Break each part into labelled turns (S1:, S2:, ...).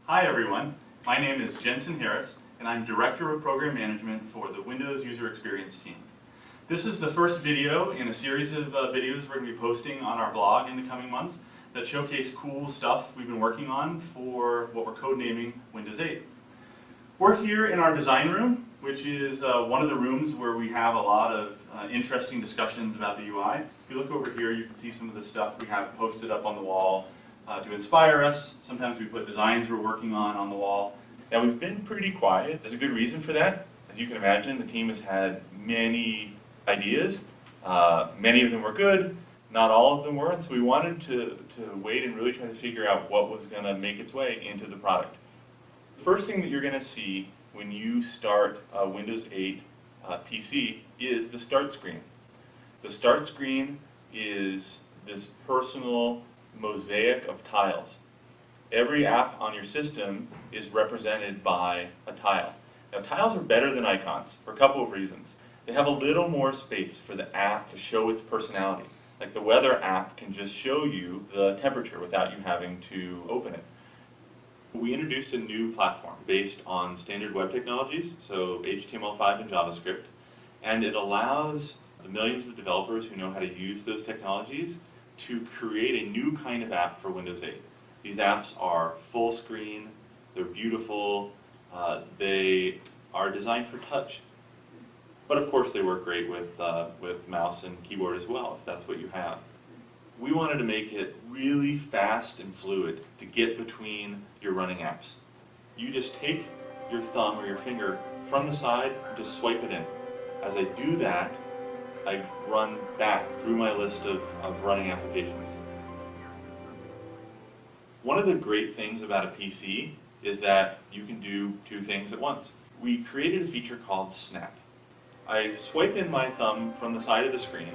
S1: Hi everyone, my name is Jensen Harris and I'm Director of Program Management for the Windows User Experience team. This is the first video in a series of videos we're going to be posting on our blog in the coming months that showcase cool stuff we've been working on for what we're codenaming Windows 8. We're here in our design room, which is one of the rooms where we have a lot of interesting discussions about the UI. If you look over here, you can see some of the stuff we have posted up on the wall to inspire us. Sometimes we put designs we're working on the wall. Now we've been pretty quiet. There's a good reason for that. As you can imagine, the team has had many ideas. Many of them were good, not all of them were, and so we wanted to wait and really try to figure out what was going to make its way into the product. The first thing that you're going to see when you start a Windows 8 PC is the start screen. The start screen is this personal mosaic of tiles. Every app on your system is represented by a tile. Now tiles are better than icons for a couple of reasons. They have a little more space for the app to show its personality. Like the weather app can just show you the temperature without you having to open it. We introduced a new platform based on standard web technologies, so HTML5 and JavaScript, and it allows the millions of developers who know how to use those technologies to create a new kind of app for Windows 8. These apps are full screen, they're beautiful, they are designed for touch. But of course they work great with mouse and keyboard as well, if that's what you have. We wanted to make it really fast and fluid to get between your running apps. You just take your thumb or your finger from the side and just swipe it in. As I do that, I run back through my list of running applications. One of the great things about a PC is that you can do two things at once. We created a feature called Snap. I swipe in my thumb from the side of the screen,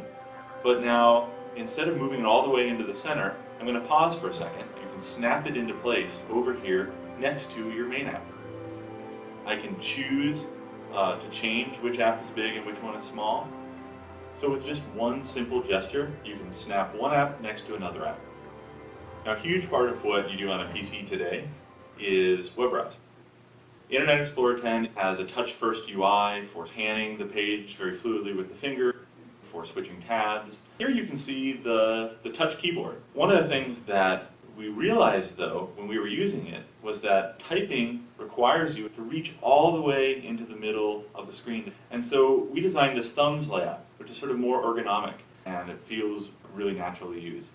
S1: but now instead of moving it all the way into the center, I'm going to pause for a second. You can snap it into place over here next to your main app. I can choose to change which app is big and which one is small. So with just one simple gesture, you can snap one app next to another app. Now a huge part of what you do on a PC today is web browse. Internet Explorer 10 has a touch-first UI for panning the page very fluidly with the finger, for switching tabs. Here you can see the touch keyboard. One of the things that we realized though when we were using it was that typing requires you to reach all the way into the middle of the screen. And so we designed this thumbs layout, which is sort of more ergonomic and it feels really natural to use.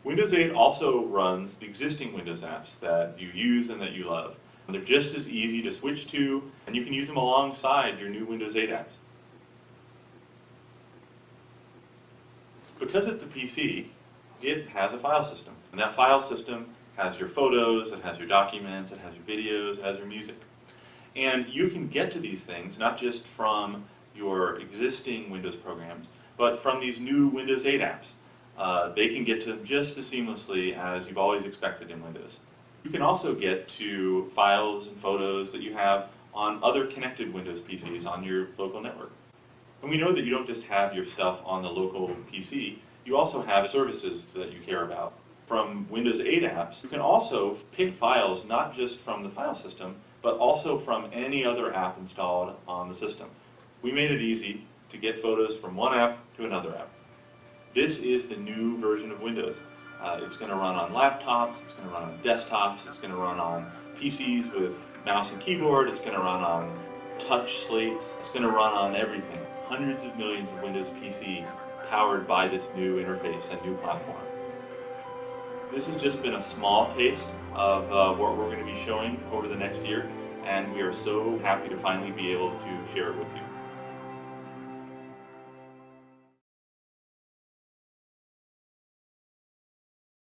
S1: Windows 8 also runs the existing Windows apps that you use and that you love. They're just as easy to switch to, and you can use them alongside your new Windows 8 apps. Because it's a PC, it has a file system. And that file system has your photos, it has your documents, it has your videos, it has your music. And you can get to these things not just from your existing Windows programs, but from these new Windows 8 apps. They can get to them just as seamlessly as you've always expected in Windows. You can also get to files and photos that you have on other connected Windows PCs on your local network. And we know that you don't just have your stuff on the local PC, you also have services that you care about. From Windows 8 apps, you can also pick files not just from the file system, but also from any other app installed on the system. We made it easy to get photos from one app to another app. This is the new version of Windows. It's going to run on laptops, it's going to run on desktops, it's going to run on PCs with mouse and keyboard, it's going to run on touch slates, it's going to run on everything. Hundreds of millions of Windows PCs powered by this new interface and new platform. This has just been a small taste of what we're going to be showing over the next year, and we are so happy to finally be able to share it with you.